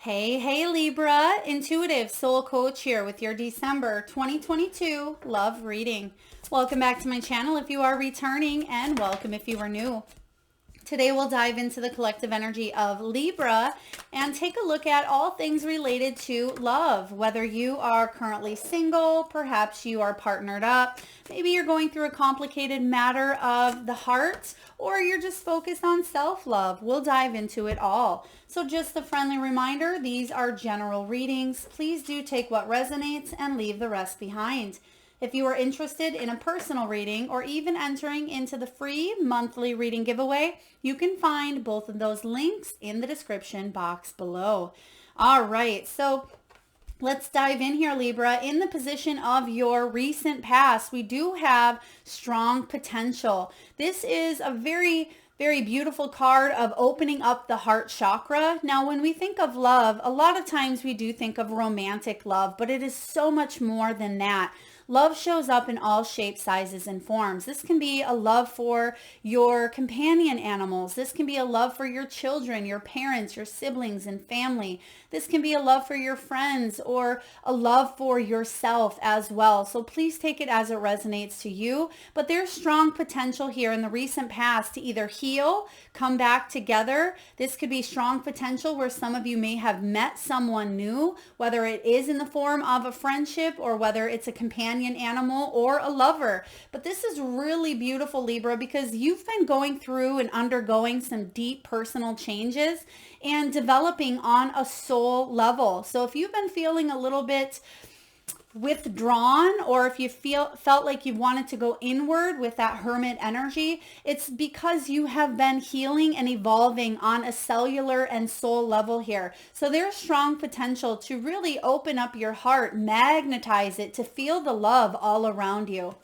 Hey Libra, intuitive soul coach here with your December 2022 love reading. Welcome back to my channel if you are returning, and welcome if you are new. Today we'll dive into the collective energy of Libra and take a look at all things related to love. Whether you are currently single, perhaps you are partnered up, maybe you're going through a complicated matter of the heart, or you're just focused on self-love. We'll dive into it all. So just a friendly reminder, these are general readings. Please do take what resonates and leave the rest behind. If you are interested in a personal reading or even entering into the free monthly reading giveaway, you can find both of those links in the description box below. All right, so let's dive in here, Libra. In the position of your recent past, we do have strong potential. This is a very beautiful card of opening up the heart chakra. Now, when we think of love, a lot of times we do think of romantic love, but it is so much more than that. Love shows up in all shapes, sizes, and forms. This can be a love for your companion animals. This can be a love for your children, your parents, your siblings, and family. This can be a love for your friends or a love for yourself as well. So please take it as it resonates to you. But there's strong potential here in the recent past to either heal, come back together. This could be strong potential where some of you may have met someone new, whether it is in the form of a friendship or whether it's a companion animal or a lover. But this is really beautiful, Libra, because you've been going through and undergoing some deep personal changes and developing on a soul level. So if you've been feeling a little bit withdrawn, or if you felt like you wanted to go inward with that hermit energy, it's because you have been healing and evolving on a cellular and soul level here. So there's strong potential to really open up your heart, magnetize it, to feel the love all around you.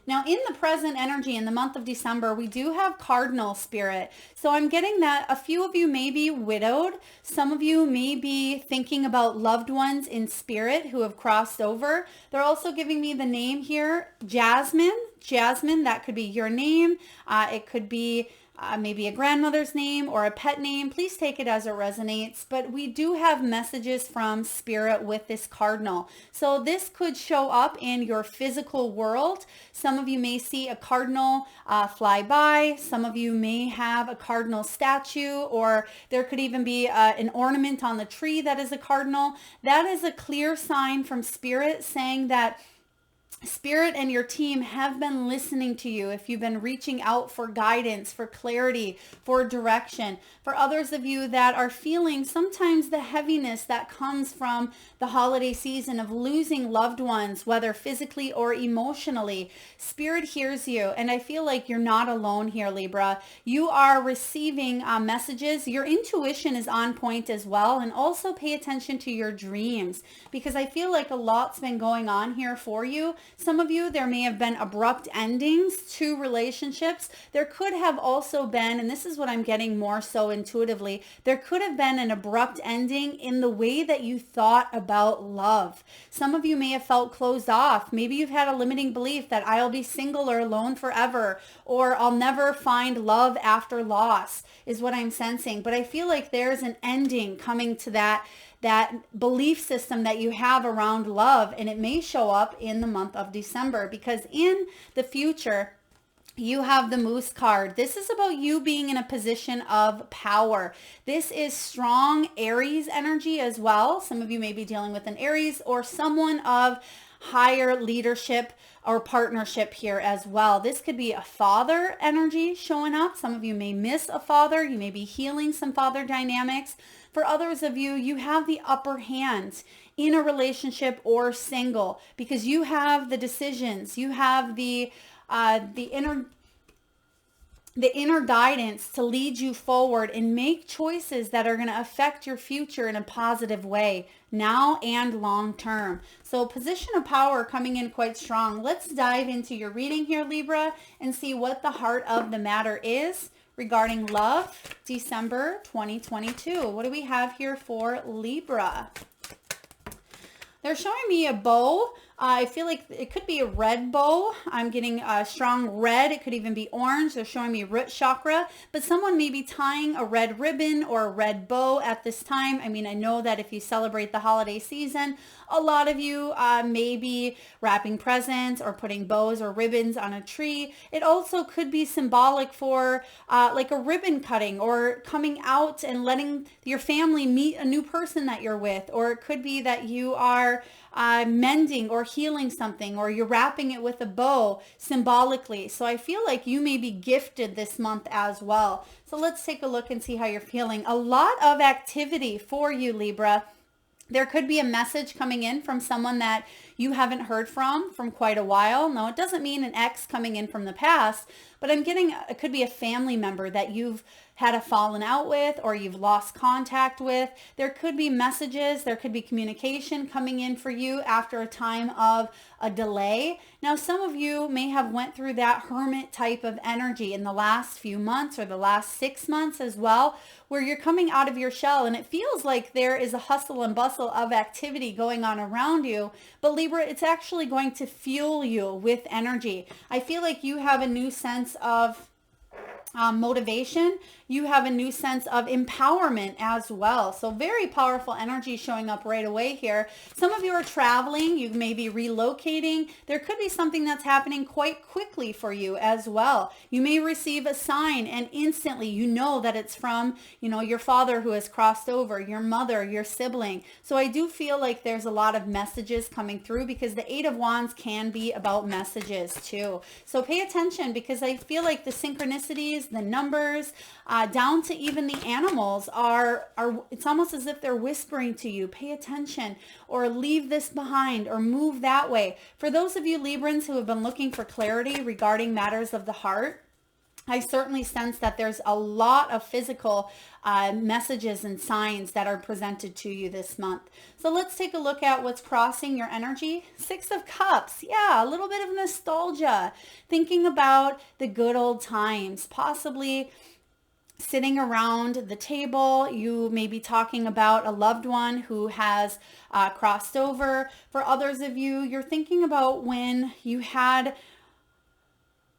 Now, in the present energy in the month of December, we do have cardinal spirit. So I'm getting that a few of you may be widowed. Some of you may be thinking about loved ones in spirit who have crossed over. They're also giving me the name here, Jasmine. Jasmine, that could be your name. It could be maybe a grandmother's name or a pet name. Please take it as it resonates. But we do have messages from spirit with this cardinal. So this could show up in your physical world. Some of you may see a cardinal fly by. Some of you may have a cardinal statue, or there could even be an ornament on the tree that is a cardinal. That is a clear sign from spirit saying that Spirit and your team have been listening to you. If you've been reaching out for guidance, for clarity, for direction. For others of you that are feeling sometimes the heaviness that comes from the holiday season of losing loved ones, whether physically or emotionally, Spirit hears you. And I feel like you're not alone here, Libra. You are receiving messages. Your intuition is on point as well. And also pay attention to your dreams, because I feel like a lot's been going on here for you. Some of you, there may have been abrupt endings to relationships. There could have also been, and this is what I'm getting more so intuitively, there could have been an abrupt ending in the way that you thought about love. Some of you may have felt closed off. Maybe you've had a limiting belief that I'll be single or alone forever, or I'll never find love after loss, is what I'm sensing. But I feel like there's an ending coming to that belief system that you have around love, and it may show up in the month of December, because in the future you have the Moose card. This is about you being in a position of power. This is strong Aries energy as well. Some of you may be dealing with an Aries or someone of higher leadership or partnership here as well. This could be a father energy showing up. Some of you may miss a father. You may be healing some father dynamics. For others of you, you have the upper hand in a relationship or single, because you have the decisions. You have the inner guidance to lead you forward and make choices that are going to affect your future in a positive way, now and long term. So position of power coming in quite strong. Let's dive into your reading here, Libra, and see what the heart of the matter is regarding love, December 2022. What do we have here for Libra? They're showing me a bow I feel like it could be a red bow. I'm getting a strong red. It could even be orange. They're showing me root chakra, but someone may be tying a red ribbon or a red bow at this time. I mean, I know that if you celebrate the holiday season, a lot of you may be wrapping presents or putting bows or ribbons on a tree. It also could be symbolic for like a ribbon cutting or coming out and letting your family meet a new person that you're with. Or it could be that you are mending or healing something, or you're wrapping it with a bow symbolically. So I feel like you may be gifted this month as well. So let's take a look and see how you're feeling. A lot of activity for you, Libra. There could be a message coming in from someone that you haven't heard from quite a while. No, it doesn't mean an ex coming in from the past, but I'm getting, it could be a family member that you've had a fallen out with or you've lost contact with. There could be messages, there could be communication coming in for you after a time of a delay. Now, some of you may have went through that hermit type of energy in the last few months or the last 6 months as well, where you're coming out of your shell and it feels like there is a hustle and bustle of activity going on around you. But Libra, it's actually going to fuel you with energy. I feel like you have a new sense of motivation. You have a new sense of empowerment as well. So very powerful energy showing up right away here. Some of you are traveling. You may be relocating. There could be something that's happening quite quickly for you as well. You may receive a sign and instantly you know that it's from, your father who has crossed over, your mother, your sibling. So I do feel like there's a lot of messages coming through because the Eight of Wands can be about messages too. So pay attention because I feel like the synchronicities, the numbers, down to even the animals are it's almost as if they're whispering to you, pay attention or leave this behind or move that way. For those of you Librans who have been looking for clarity regarding matters of the heart, I certainly sense that there's a lot of physical messages and signs that are presented to you this month. So let's take a look at what's crossing your energy. Six of Cups. Yeah, a little bit of nostalgia. Thinking about the good old times, possibly sitting around the table. You may be talking about a loved one who has crossed over. For others of you, you're thinking about when you had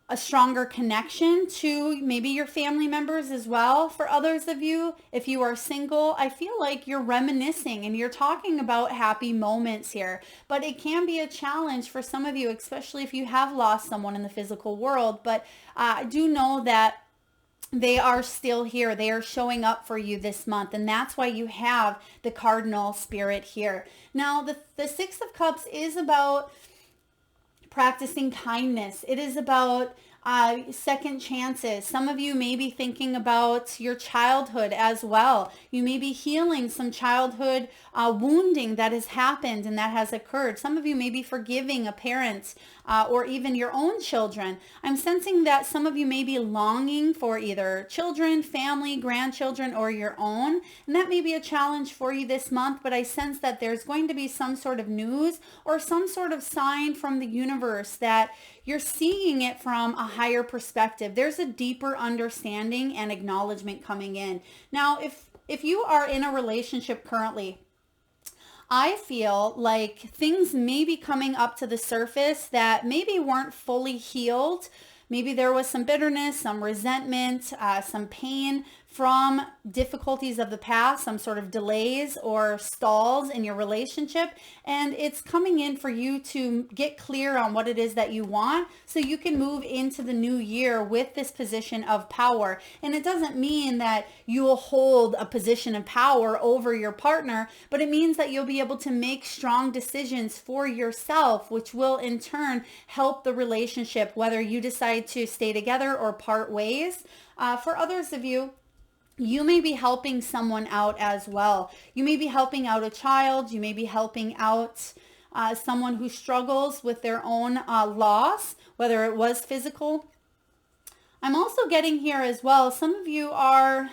a stronger connection to maybe your family members as well. For others of you, if you are single, I feel like you're reminiscing and you're talking about happy moments here. But it can be a challenge for some of you, especially if you have lost someone in the physical world. But I do know that they are still here. They are showing up for you this month. And that's why you have the cardinal spirit here. Now, the Six of Cups is about practicing kindness. It is about second chances. Some of you may be thinking about your childhood as well. You may be healing some childhood wounding that has happened and that has occurred. Some of you may be forgiving a parent or even your own children. I'm sensing that some of you may be longing for either children, family, grandchildren, or your own. And that may be a challenge for you this month, but I sense that there's going to be some sort of news or some sort of sign from the universe that you're seeing it from a higher perspective. There's a deeper understanding and acknowledgement coming in. Now, if you are in a relationship currently, I feel like things may be coming up to the surface that maybe weren't fully healed. Maybe there was some bitterness, some resentment, some pain from difficulties of the past, some sort of delays or stalls in your relationship. And it's coming in for you to get clear on what it is that you want so you can move into the new year with this position of power. And it doesn't mean that you will hold a position of power over your partner, but it means that you'll be able to make strong decisions for yourself, which will in turn help the relationship, whether you decide to stay together or part ways. For others of you, you may be helping someone out as well. You may be helping out a child. You may be helping out someone who struggles with their own loss, whether it was physical. I'm also getting here as well, some of you are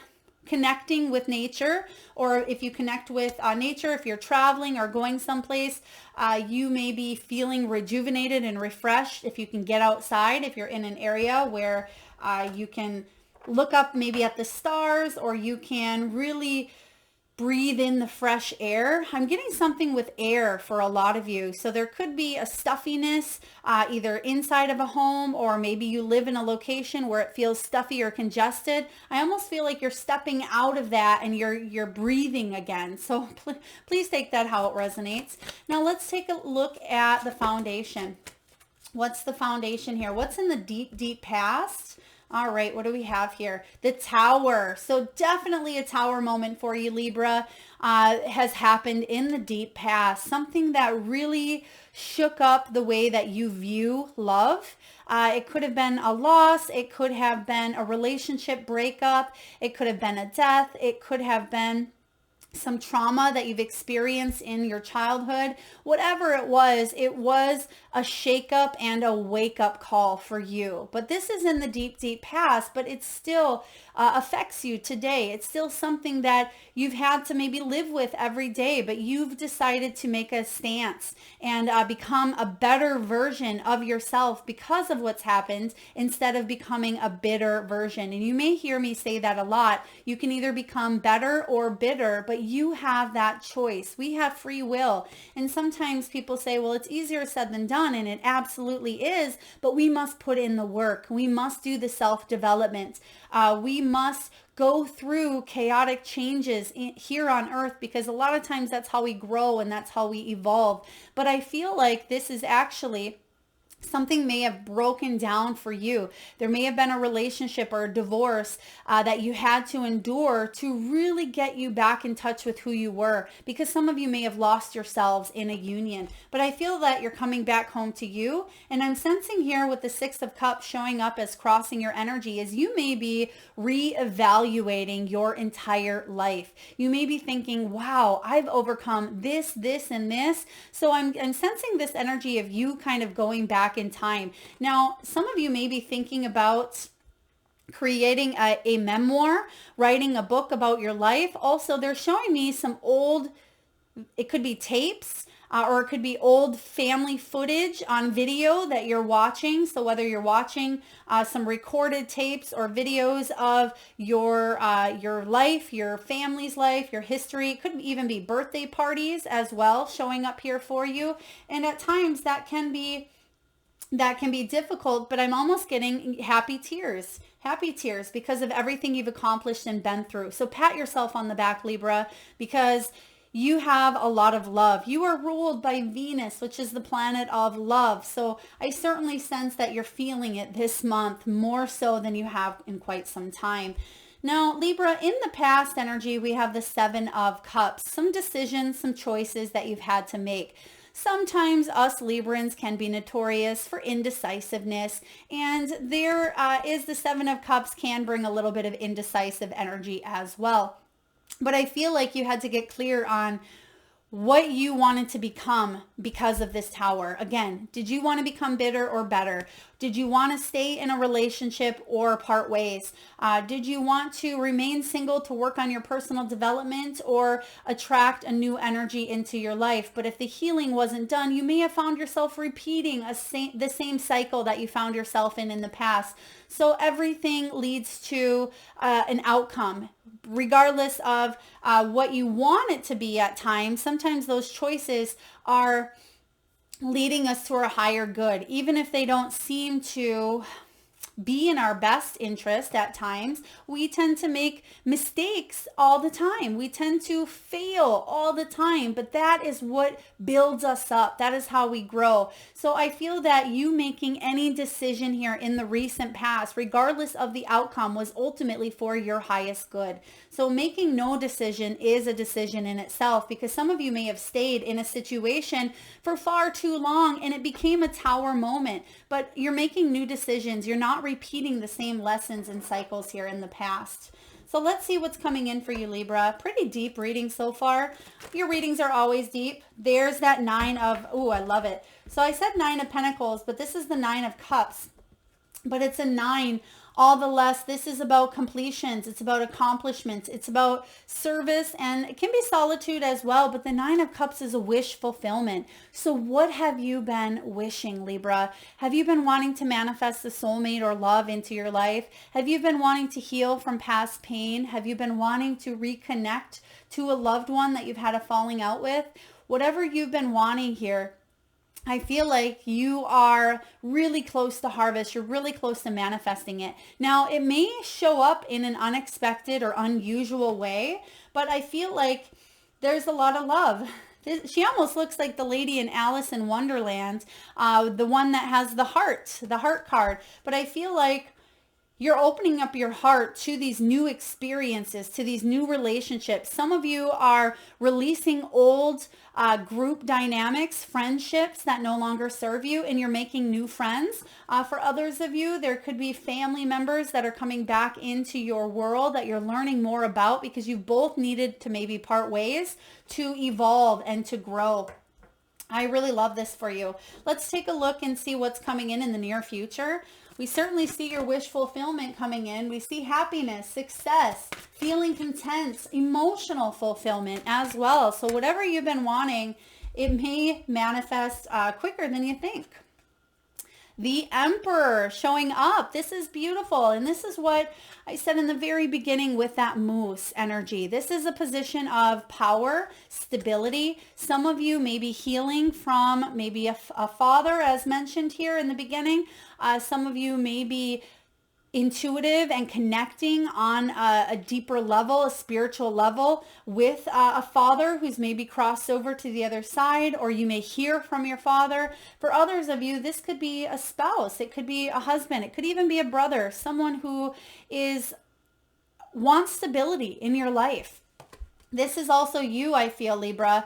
connecting with nature, or if you connect with nature, if you're traveling or going someplace, you may be feeling rejuvenated and refreshed if you can get outside, if you're in an area where you can look up maybe at the stars, or you can really breathe in the fresh air. I'm getting something with air for a lot of you. So there could be a stuffiness either inside of a home, or maybe you live in a location where it feels stuffy or congested. I almost feel like you're stepping out of that and you're breathing again. So please take that how it resonates. Now let's take a look at the foundation. What's the foundation here? What's in the deep, deep past? All right, what do we have here? The Tower. So definitely a Tower moment for you, Libra, has happened in the deep past. Something that really shook up the way that you view love. It could have been a loss. It could have been a relationship breakup. It could have been a death. It could have been some trauma that you've experienced in your childhood. Whatever it was a shakeup and a wake-up call for you. But this is in the deep, deep past, but it still affects you today. It's still something that you've had to maybe live with every day, but you've decided to make a stance and become a better version of yourself because of what's happened, instead of becoming a bitter version. And you may hear me say that a lot. You can either become better or bitter, but you have that choice. We have free will. And sometimes people say, well, it's easier said than done, and it absolutely is, but we must put in the work. We must do the self-development. We must go through chaotic changes here on earth, because a lot of times that's how we grow and that's how we evolve. But I feel like this is actually something may have broken down for you. There may have been a relationship or a divorce that you had to endure to really get you back in touch with who you were, because some of you may have lost yourselves in a union. But I feel that you're coming back home to you. And I'm sensing here with the Six of Cups showing up as crossing your energy is you may be reevaluating your entire life. You may be thinking, wow, I've overcome this, this, and this. So I'm sensing this energy of you kind of going back in time. Now, some of you may be thinking about creating a memoir, writing a book about your life. Also, they're showing me some old, it could be tapes, or it could be old family footage on video that you're watching. So whether you're watching some recorded tapes or videos of your life, your family's life, your history, it could even be birthday parties as well showing up here for you. And at times that can be difficult, but I'm almost getting happy tears because of everything you've accomplished and been through. So pat yourself on the back, Libra, because you have a lot of love. You are ruled by Venus, which is the planet of love. So I certainly sense that you're feeling it this month more so than you have in quite some time. Now, Libra, in the past energy, we have the Seven of Cups, some decisions, some choices that you've had to make. Sometimes us Librans can be notorious for indecisiveness, and there is the Seven of Cups can bring a little bit of indecisive energy as well. But I feel like you had to get clear on what you wanted to become because of this Tower. Again, did you want to become bitter or better? Did you want to stay in a relationship or part ways? Did you want to remain single to work on your personal development or attract a new energy into your life? But if the healing wasn't done, you may have found yourself repeating the same cycle that you found yourself in the past. So everything leads to an outcome, regardless of what you want it to be at times. Sometimes those choices are leading us to a higher good, even if they don't seem to be in our best interest at times. We tend to make mistakes all the time. We tend to fail all the time, but that is what builds us up. That is how we grow. So I feel that you making any decision here in the recent past, regardless of the outcome, was ultimately for your highest good. So making no decision is a decision in itself, because some of you may have stayed in a situation for far too long and it became a Tower moment, but you're making new decisions. You're not repeating the same lessons and cycles here in the past. So let's see what's coming in for you, Libra. Pretty deep reading so far. Your readings are always deep. There's that Nine of, oh, I love it. So I said Nine of Pentacles, but this is the Nine of Cups. But it's a Nine all the less this is about completions. It's about accomplishments. It's about service, and it can be solitude as well. But the Nine of Cups is a wish fulfillment. So what have you been wishing, Libra? Have you been wanting to manifest the soulmate or love into your life? Have you been wanting to heal from past pain? Have you been wanting to reconnect to a loved one that you've had a falling out with? Whatever you've been wanting here, I feel like you are really close to harvest. You're really close to manifesting it. Now, it may show up in an unexpected or unusual way, but I feel like there's a lot of love. She almost looks like the lady in Alice in Wonderland, the one that has the heart card. But I feel like you're opening up your heart to these new experiences, to these new relationships. Some of you are releasing old group dynamics, friendships that no longer serve you, and you're making new friends. For others of you, there could be family members that are coming back into your world that you're learning more about because you both needed to maybe part ways to evolve and to grow. I really love this for you. Let's take a look and see what's coming in the near future. We certainly see your wish fulfillment coming in. We see happiness, success, feeling content, emotional fulfillment as well. So whatever you've been wanting, it may manifest quicker than you think. The Emperor showing up. This is beautiful. And this is what I said in the very beginning with that moose energy. This is a position of power, stability. Some of you may be healing from maybe a father, as mentioned here in the beginning. Some of you may be intuitive and connecting on a deeper level, a spiritual level with a father who's maybe crossed over to the other side, or you may hear from your father. For others of you, this could be a spouse. It could be a husband. It could even be a brother, someone who wants stability in your life. This is also you, I feel, Libra,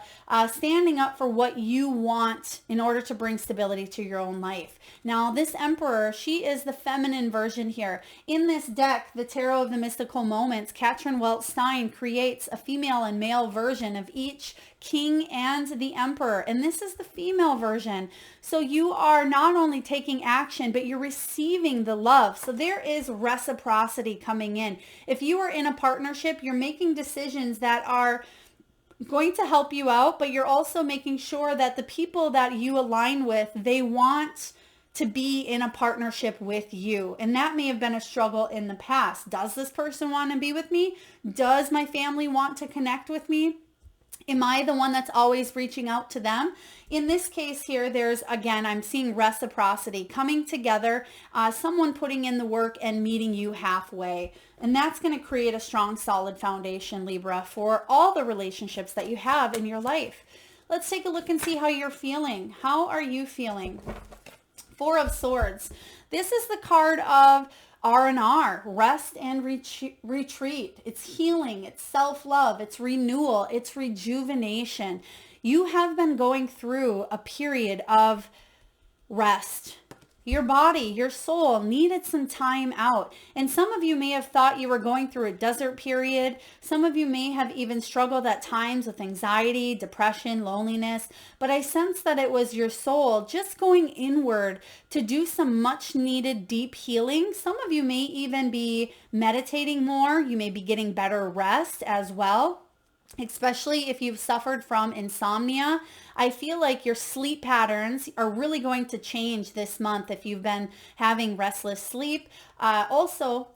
standing up for what you want in order to bring stability to your own life. Now, this Emperor, she is the feminine version here. In this deck, the Tarot of the Mystical Moments, Katrin Weltstein creates a female and male version of each king and the Emperor. And this is the female version. So you are not only taking action, but you're receiving the love. So there is reciprocity coming in. If you are in a partnership, you're making decisions that are going to help you out, but you're also making sure that the people that you align with, they want to be in a partnership with you. And that may have been a struggle in the past. Does this person want to be with me? Does my family want to connect with me? Am I the one that's always reaching out to them? In this case here, there's, again, I'm seeing reciprocity coming together, someone putting in the work and meeting you halfway. And that's going to create a strong, solid foundation, Libra, for all the relationships that you have in your life. Let's take a look and see how you're feeling. How are you feeling? Four of Swords. This is the card of R&R, rest and retreat. It's healing, it's self-love, it's renewal, it's rejuvenation. You have been going through a period of rest. Your body, your soul needed some time out. And some of you may have thought you were going through a desert period. Some of you may have even struggled at times with anxiety, depression, loneliness. But I sense that it was your soul just going inward to do some much needed deep healing. Some of you may even be meditating more. You may be getting better rest as well. Especially if you've suffered from insomnia. I feel like your sleep patterns are really going to change this month if you've been having restless sleep. Also,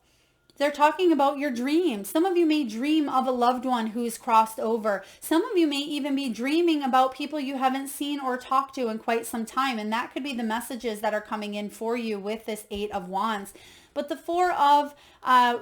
they're talking about your dreams. Some of you may dream of a loved one who's crossed over. Some of you may even be dreaming about people you haven't seen or talked to in quite some time. And that could be the messages that are coming in for you with this Eight of Wands. But the Four of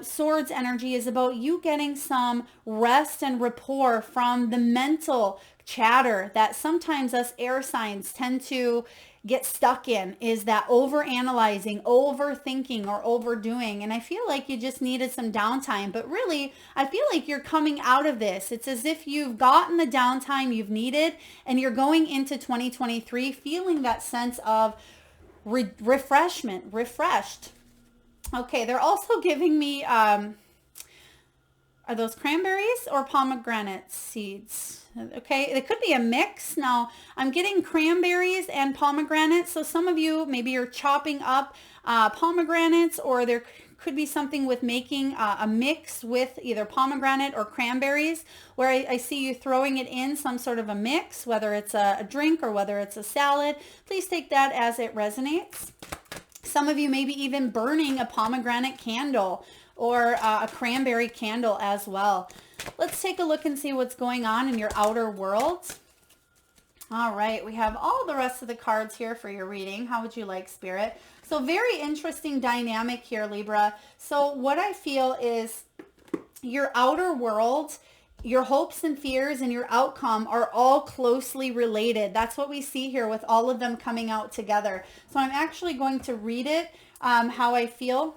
Swords energy is about you getting some rest and rapport from the mental chatter that sometimes us air signs tend to get stuck in, is that overanalyzing, overthinking, or overdoing. And I feel like you just needed some downtime. But really, I feel like you're coming out of this. It's as if you've gotten the downtime you've needed and you're going into 2023 feeling that sense of refreshed. Okay, they're also giving me, are those cranberries or pomegranate seeds? Okay, it could be a mix. Now, I'm getting cranberries and pomegranates. So some of you, maybe you're chopping up pomegranates, or there could be something with making a mix with either pomegranate or cranberries, where I see you throwing it in some sort of a mix, whether it's a drink or whether it's a salad. Please take that as it resonates. Some of you may be even burning a pomegranate candle or a cranberry candle as well. Let's take a look and see what's going on in your outer world. All right, we have all the rest of the cards here for your reading. How would you like, Spirit? So very interesting dynamic here, Libra. So what I feel is your outer world, your hopes and fears, and your outcome are all closely related. That's what we see here with all of them coming out together. So I'm actually going to read it how I feel.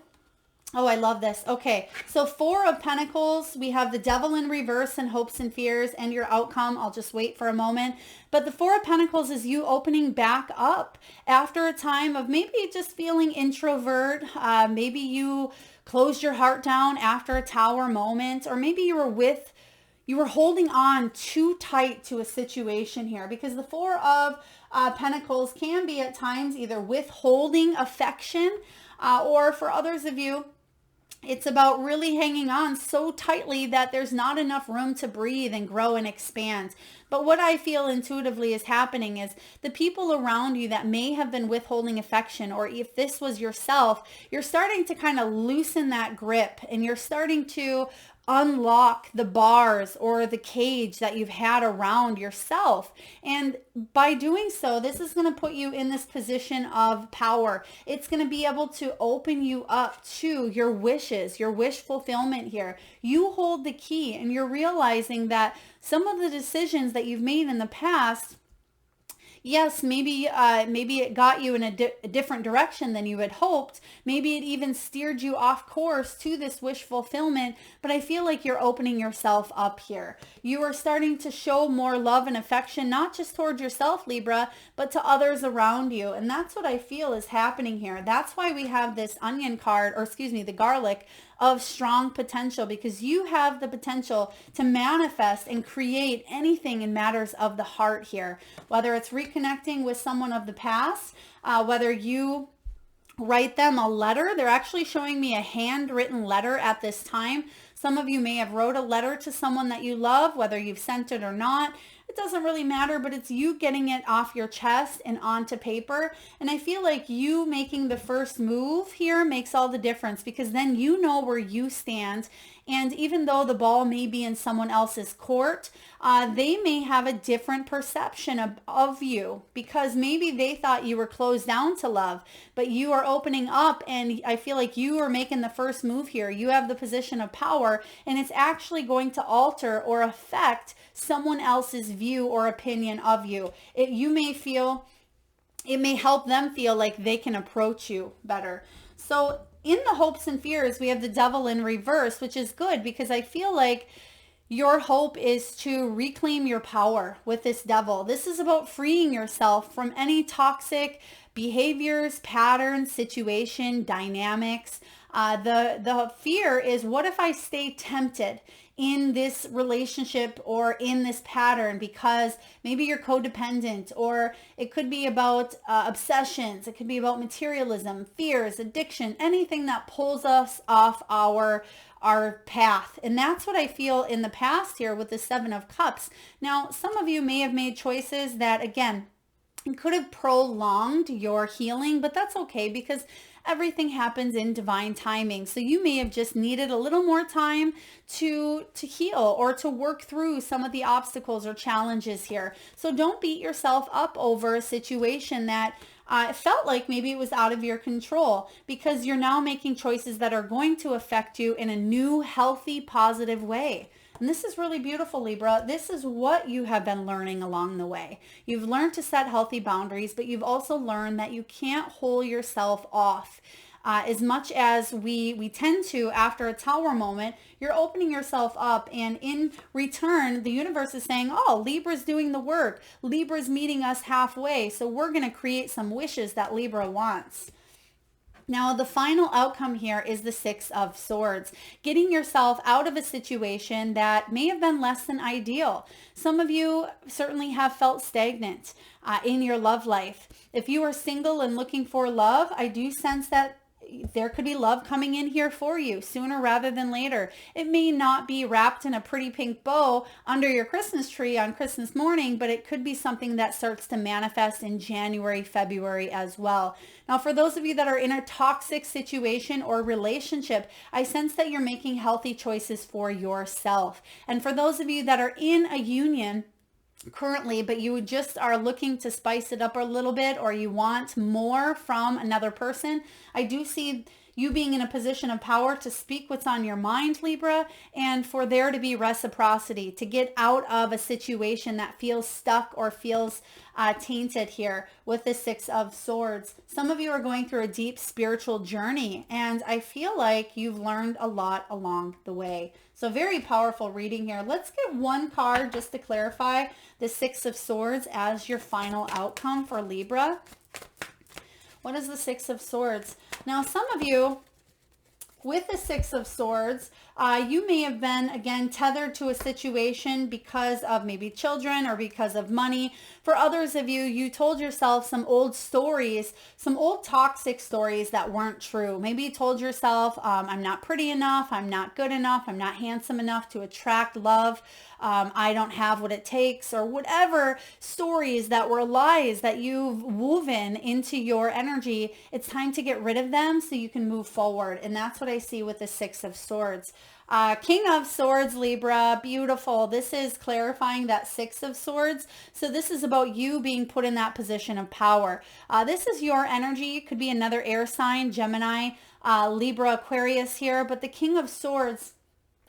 Oh, I love this. Okay, so 4 of Pentacles, we have the Devil in reverse and hopes and fears and your outcome. I'll just wait for a moment. But the 4 of Pentacles is you opening back up after a time of maybe just feeling introvert. Maybe you closed your heart down after a Tower moment, or maybe you were holding on too tight to a situation here, because the 4 of Pentacles can be at times either withholding affection or for others of you, it's about really hanging on so tightly that there's not enough room to breathe and grow and expand. But what I feel intuitively is happening is the people around you that may have been withholding affection, or if this was yourself, you're starting to kind of loosen that grip, and you're starting to unlock the bars or the cage that you've had around yourself. And by doing so, this is going to put you in this position of power. It's going to be able to open you up to your wishes, your wish fulfillment here. You hold the key, and you're realizing that some of the decisions that you've made in the past, yes, maybe it got you in a different direction than you had hoped. Maybe it even steered you off course to this wish fulfillment, but I feel like you're opening yourself up here. You are starting to show more love and affection, not just towards yourself, Libra, but to others around you. And that's what I feel is happening here. That's why we have this onion card, or excuse me, the garlic of strong potential, because you have the potential to manifest and create anything in matters of the heart here, whether it's reconnecting with someone of the past, whether you write them a letter. They're actually showing me a handwritten letter at this time. Some of you may have wrote a letter to someone that you love, whether you've sent it or not. It doesn't really matter, but it's you getting it off your chest and onto paper. And I feel like you making the first move here makes all the difference, because then you know where you stand. And even though the ball may be in someone else's court, they may have a different perception of you, because maybe they thought you were closed down to love, but you are opening up, and I feel like you are making the first move here. You have the position of power, and it's actually going to alter or affect someone else's view or opinion of you. You may feel, it may help them feel like they can approach you better. So in the hopes and fears, we have the Devil in reverse, which is good, because I feel like your hope is to reclaim your power with this Devil. This is about freeing yourself from any toxic behaviors, patterns, situation, dynamics. The fear is, what if I stay tempted in this relationship or in this pattern, because maybe you're codependent, or it could be about obsessions, it could be about materialism, fears, addiction, anything that pulls us off our path. And that's what I feel in the past here with the 7 of Cups. Now, some of you may have made choices that, again, could have prolonged your healing, but that's okay, because everything happens in divine timing. So you may have just needed a little more time to heal or to work through some of the obstacles or challenges here. So don't beat yourself up over a situation that felt like maybe it was out of your control, because you're now making choices that are going to affect you in a new, healthy, positive way. And this is really beautiful, Libra. This is what you have been learning along the way. You've learned to set healthy boundaries, but you've also learned that you can't hold yourself off. As much as we tend to after a Tower moment, you're opening yourself up, and in return, the universe is saying, oh, Libra's doing the work. Libra's meeting us halfway, so we're going to create some wishes that Libra wants. Now, the final outcome here is the 6 of Swords, getting yourself out of a situation that may have been less than ideal. Some of you certainly have felt stagnant in your love life. If you are single and looking for love, I do sense that there could be love coming in here for you sooner rather than later. It may not be wrapped in a pretty pink bow under your Christmas tree on Christmas morning, but it could be something that starts to manifest in January, February as well. Now, for those of you that are in a toxic situation or relationship, I sense that you're making healthy choices for yourself. And for those of you that are in a union currently, but you just are looking to spice it up a little bit, or you want more from another person, I do see you being in a position of power to speak what's on your mind, Libra, and for there to be reciprocity, to get out of a situation that feels stuck or feels tainted here with the Six of Swords. Some of you are going through a deep spiritual journey, and I feel like you've learned a lot along the way. So very powerful reading here. Let's get one card just to clarify the Six of Swords as your final outcome for Libra. What is the Six of Swords? Now, some of you with the Six of Swords, you may have been, again, tethered to a situation because of maybe children or because of money. For others of you, you told yourself some old stories, some old toxic stories that weren't true. Maybe you told yourself, I'm not pretty enough, I'm not good enough, I'm not handsome enough to attract love, I don't have what it takes, or whatever stories that were lies that you've woven into your energy. It's time to get rid of them so you can move forward. And that's what I see with the Six of Swords. King of Swords, Libra, beautiful. This is clarifying that Six of Swords. So this is about you being put in that position of power. This is your energy. It could be another air sign, Gemini, Libra, Aquarius here. But the King of Swords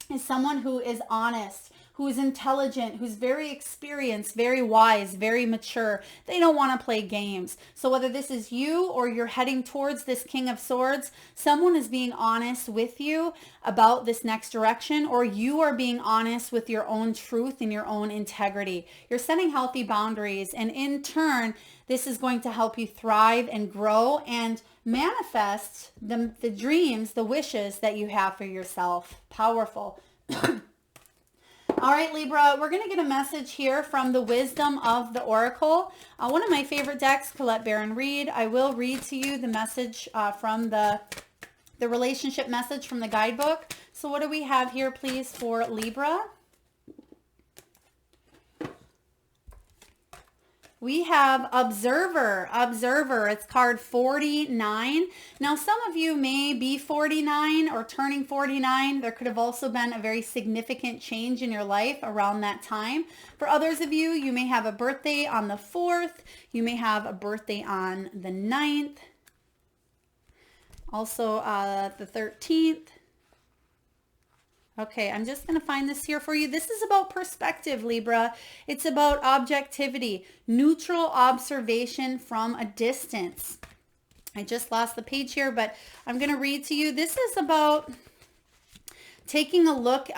is someone who is honest, who is intelligent, who's very experienced, very wise, very mature. They don't want to play games. So whether this is you or you're heading towards this King of Swords, someone is being honest with you about this next direction, or you are being honest with your own truth and your own integrity. You're setting healthy boundaries, and in turn, this is going to help you thrive and grow and manifest the dreams, the wishes that you have for yourself. Powerful. All right, Libra, we're going to get a message here from the Wisdom of the Oracle. One of my favorite decks, Colette Baron Reed. I will read to you the message from the relationship message from the guidebook. So what do we have here, please, for Libra? We have Observer. It's card 49. Now, some of you may be 49 or turning 49. There could have also been a very significant change in your life around that time. For others of you, you may have a birthday on the 4th. You may have a birthday on the 9th. Also, the 13th. Okay, I'm just going to find this here for you. This is about perspective, Libra. It's about objectivity, neutral observation from a distance. I just lost the page here, but I'm going to read to you. This is about taking a look,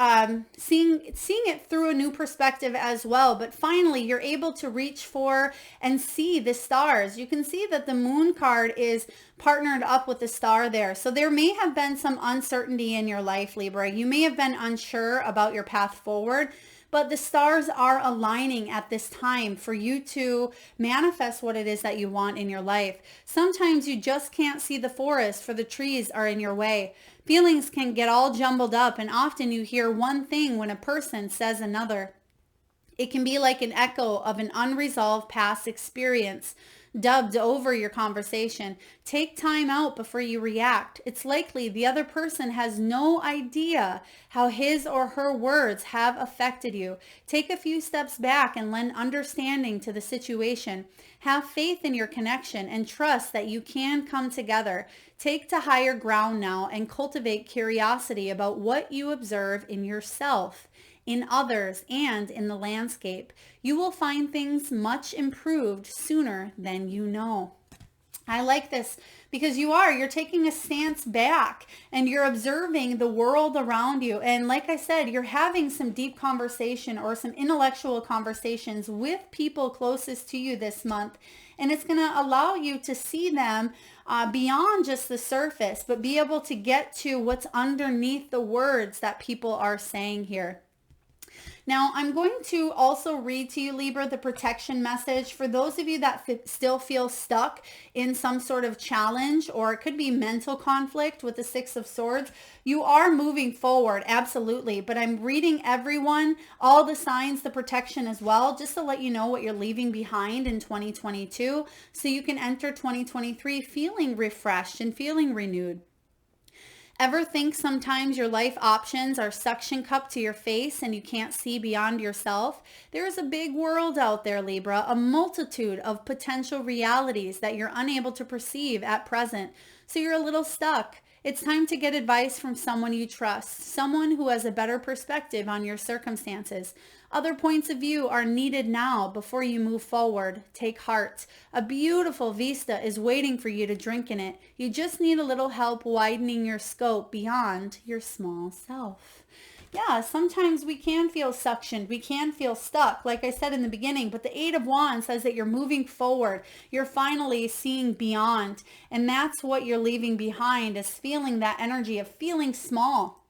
seeing it through a new perspective as well. But finally, you're able to reach for and see the stars. You can see that the Moon card is partnered up with the star there. So there may have been some uncertainty in your life, Libra. You may have been unsure about your path forward, but the stars are aligning at this time for you to manifest what it is that you want in your life. Sometimes you just can't see the forest for the trees are in your way. Feelings can get all jumbled up, and often you hear one thing when a person says another. It can be like an echo of an unresolved past experience dubbed over your conversation. Take time out before you react. It's likely the other person has no idea how his or her words have affected you. Take a few steps back and lend understanding to the situation. Have faith in your connection and trust that you can come together. Take to higher ground now and cultivate curiosity about what you observe in yourself, in others, and in the landscape. You will find things much improved sooner than you know. I like this because you're taking a stance back and you're observing the world around you. And like I said, you're having some deep conversation or some intellectual conversations with people closest to you this month. And it's going to allow you to see them beyond just the surface, but be able to get to what's underneath the words that people are saying here. Now, I'm going to also read to you, Libra, the protection message for those of you that still feel stuck in some sort of challenge, or it could be mental conflict with the Six of Swords. You are moving forward, absolutely, but I'm reading everyone, all the signs, the protection as well, just to let you know what you're leaving behind in 2022, so you can enter 2023 feeling refreshed and feeling renewed. Ever think sometimes your life options are suction cupped to your face and you can't see beyond yourself? There is a big world out there, Libra, a multitude of potential realities that you're unable to perceive at present. So you're a little stuck. It's time to get advice from someone you trust, someone who has a better perspective on your circumstances. Other points of view are needed now before you move forward. Take heart. A beautiful vista is waiting for you to drink in it. You just need a little help widening your scope beyond your small self. Yeah, sometimes we can feel suctioned. We can feel stuck, like I said in the beginning, but the Eight of Wands says that you're moving forward. You're finally seeing beyond, and that's what you're leaving behind, is feeling that energy of feeling small.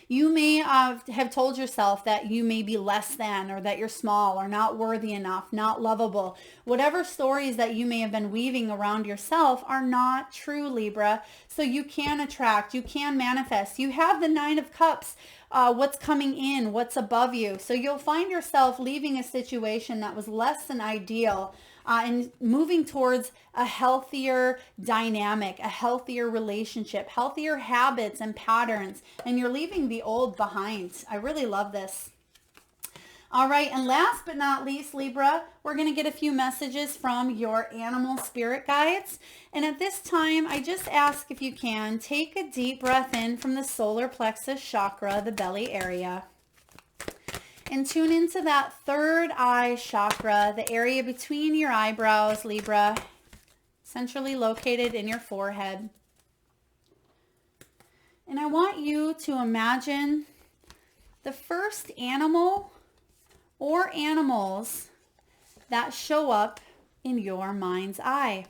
You may have told yourself that you may be less than, or that you're small, or not worthy enough, not lovable. Whatever stories that you may have been weaving around yourself are not true, Libra. So you can attract, you can manifest. You have the Nine of Cups, what's coming in, what's above you. So you'll find yourself leaving a situation that was less than ideal, and moving towards a healthier dynamic, a healthier relationship, healthier habits and patterns, and you're leaving the old behind. I really love this. All right, and last but not least, Libra, we're going to get a few messages from your animal spirit guides. And at this time, I just ask, if you can, take a deep breath in from the solar plexus chakra, the belly area. And tune into that third eye chakra, the area between your eyebrows, Libra, centrally located in your forehead. And I want you to imagine the first animal or animals that show up in your mind's eye.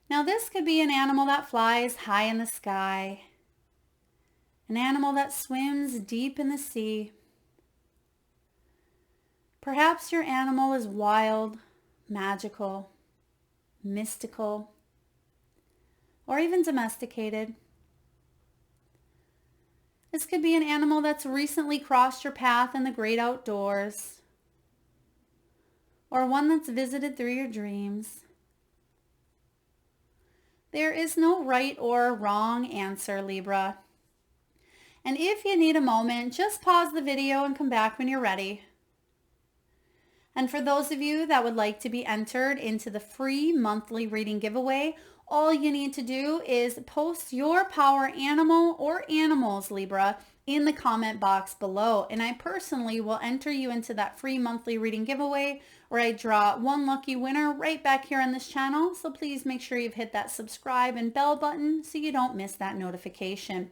Now, this could be an animal that flies high in the sky, an animal that swims deep in the sea. Perhaps your animal is wild, magical, mystical, or even domesticated. This could be an animal that's recently crossed your path in the great outdoors, or one that's visited through your dreams. There is no right or wrong answer, Libra. And if you need a moment, just pause the video and come back when you're ready. And for those of you that would like to be entered into the free monthly reading giveaway, all you need to do is post your power animal or animals, Libra, in the comment box below. And I personally will enter you into that free monthly reading giveaway, where I draw one lucky winner right back here on this channel. So please make sure you've hit that subscribe and bell button so you don't miss that notification.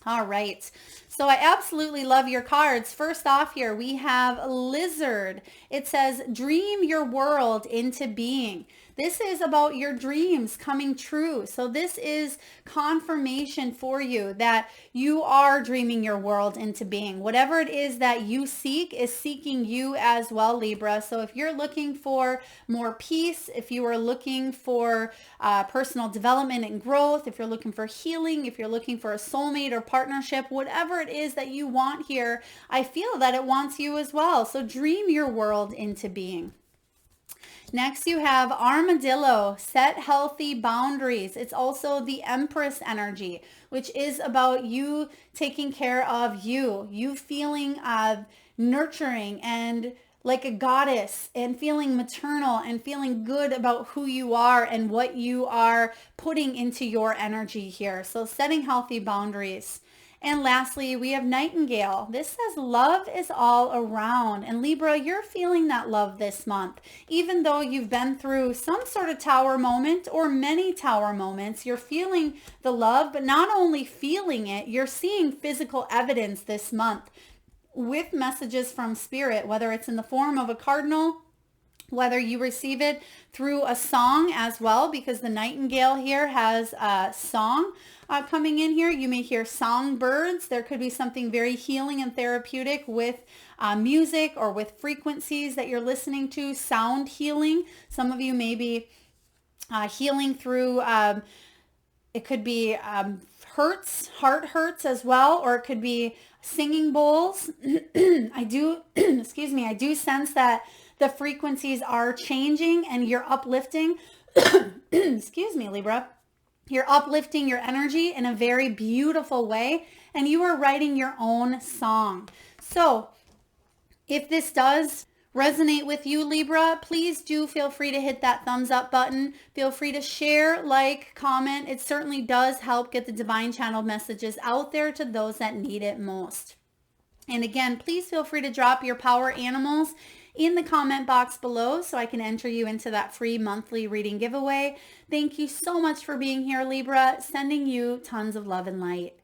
All right, so I absolutely love your cards. First off here, we have Lizard. It says, dream your world into being. This is about your dreams coming true. So this is confirmation for you that you are dreaming your world into being. Whatever it is that you seek is seeking you as well, Libra. So if you're looking for more peace, if you are looking for personal development and growth, if you're looking for healing, if you're looking for a soulmate or partnership, whatever it is that you want here, I feel that it wants you as well. So dream your world into being. Next, you have Armadillo, set healthy boundaries. It's also the Empress energy, which is about you taking care of you feeling nurturing and like a goddess, and feeling maternal and feeling good about who you are and what you are putting into your energy here. So setting healthy boundaries. And lastly, we have Nightingale. This says love is all around. And Libra, you're feeling that love this month. Even though you've been through some sort of tower moment or many tower moments, you're feeling the love, but not only feeling it, you're seeing physical evidence this month with messages from Spirit, whether it's in the form of a cardinal whether you receive it through a song as well, because the nightingale here has a song coming in here. You may hear songbirds. There could be something very healing and therapeutic with music or with frequencies that you're listening to, sound healing. Some of you may be healing through, it could be heart hurts as well, or it could be singing bowls. I do, excuse me, I do sense that the frequencies are changing and you're uplifting, excuse me, Libra, you're uplifting your energy in a very beautiful way, and you are writing your own song. So if this does resonate with you, Libra, please do feel free to hit that thumbs up button. Feel free to share, like, comment. It certainly does help get the divine channel messages out there to those that need it most. And again, please feel free to drop your power animals in the comment box below so I can enter you into that free monthly reading giveaway. Thank you so much for being here, Libra. Sending you tons of love and light.